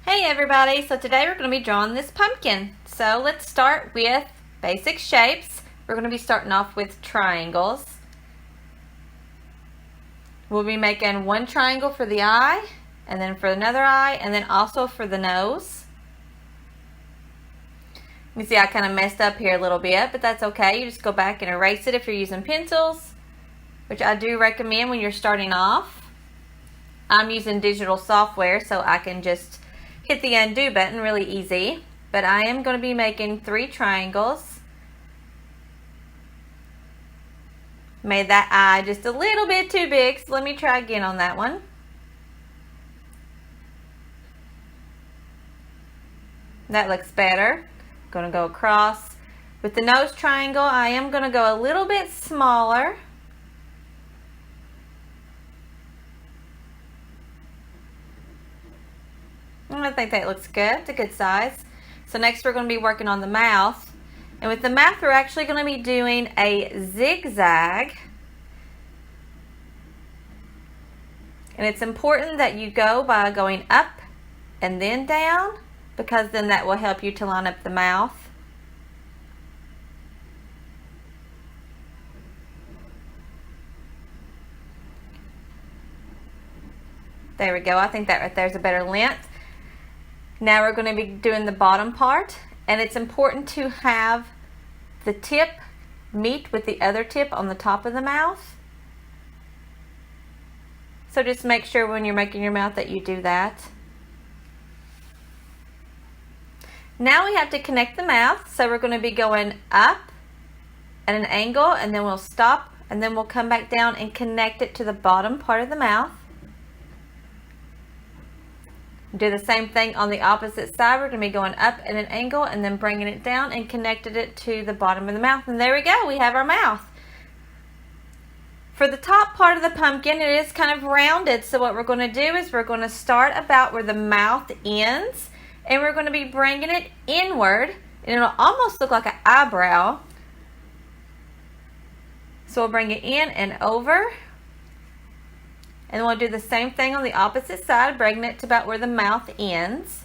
Hey everybody, so today we're going to be drawing this pumpkin. So let's start with basic shapes. We're going to be starting off with triangles. We'll be making one triangle for the eye, and then for another eye, and then also for the nose. You see I kind of messed up here a little bit, but that's okay. You just go back and erase it if you're using pencils, which I do recommend when you're starting off. I'm using digital software, so I can just hit the undo button really easy. But I am going to be making 3 triangles. Made that eye just a little bit too big, so let me try again on that one. That looks better. Going to go across. With the nose triangle, I am going to go a little bit smaller. I think that looks good. It's a good size. So next we're going to be working on the mouth. And with the mouth, we're actually going to be doing a zigzag. And it's important that you go by going up and then down, because then that will help you to line up the mouth. There we go. I think that right there is a better length. Now we're going to be doing the bottom part, and it's important to have the tip meet with the other tip on the top of the mouth. So just make sure when you're making your mouth that you do that. Now we have to connect the mouth, so we're going to be going up at an angle, and then we'll stop, and then we'll come back down and connect it to the bottom part of the mouth. Do the same thing on the opposite side. We're going to be going up at an angle and then bringing it down and connected it to the bottom of the mouth. And there we go. We have our mouth. For the top part of the pumpkin, it is kind of rounded. So what we're going to do is we're going to start about where the mouth ends. And we're going to be bringing it inward. And it'll almost look like an eyebrow. So we'll bring it in and over. And we'll do the same thing on the opposite side, bringing it to about where the mouth ends.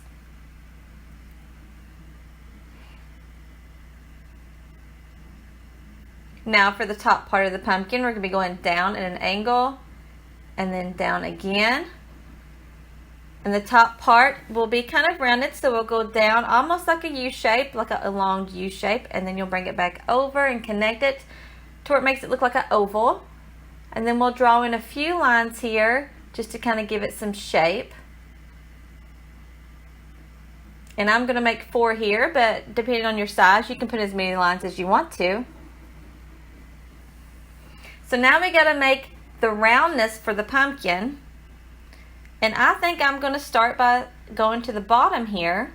Now for the top part of the pumpkin, we're going to be going down at an angle and then down again. And the top part will be kind of rounded, so we'll go down almost like a U shape, like a long U shape, and then you'll bring it back over and connect it to where it makes it look like an oval. And then we'll draw in a few lines here just to kind of give it some shape. And I'm going to make 4 here, but depending on your size, you can put as many lines as you want to. So now we got to make the roundness for the pumpkin. And I think I'm going to start by going to the bottom here.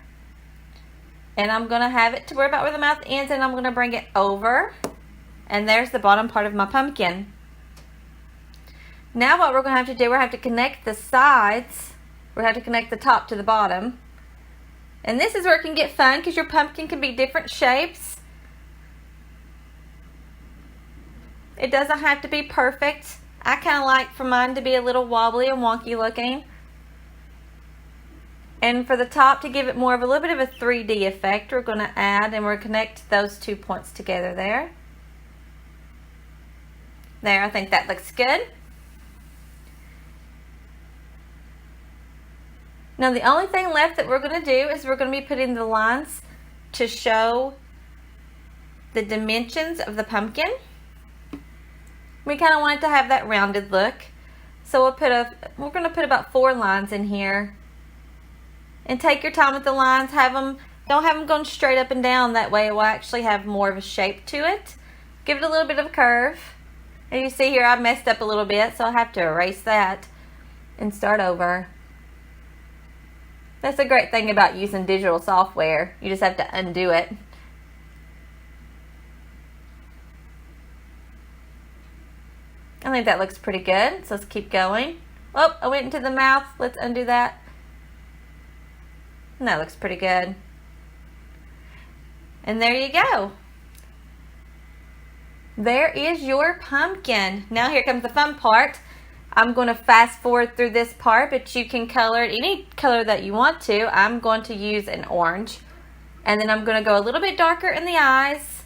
And I'm going to have it to where about where the mouth ends, and I'm going to bring it over. And there's the bottom part of my pumpkin. Now what we're going to have to do, we're going to have to connect the sides. We're going to have to connect the top to the bottom. And this is where it can get fun, because your pumpkin can be different shapes. It doesn't have to be perfect. I kind of like for mine to be a little wobbly and wonky looking. And for the top, to give it more of a little bit of a 3D effect, we're going to add, and we're going to connect those 2 points together there. There, I think that looks good. Now the only thing left that we're going to do is we're going to be putting the lines to show the dimensions of the pumpkin. We kind of want it to have that rounded look. So we're going to put about 4 lines in here. And take your time with the lines. Don't have them going straight up and down. That way it will actually have more of a shape to it. Give it a little bit of a curve. And you see here I messed up a little bit, so I'll have to erase that and start over. That's a great thing about using digital software. You just have to undo it. I think that looks pretty good. So let's keep going. Oh, I went into the mouth. Let's undo that. And that looks pretty good. And there you go. There is your pumpkin. Now here comes the fun part. I'm going to fast forward through this part, but you can color it any color that you want to. I'm going to use an orange. And then I'm going to go a little bit darker in the eyes.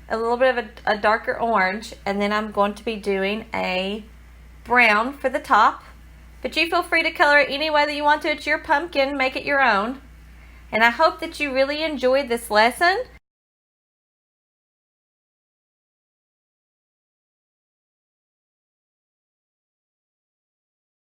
A little bit of a darker orange. And then I'm going to be doing a brown for the top. But you feel free to color it any way that you want to. It's your pumpkin. Make it your own. And I hope that you really enjoyed this lesson.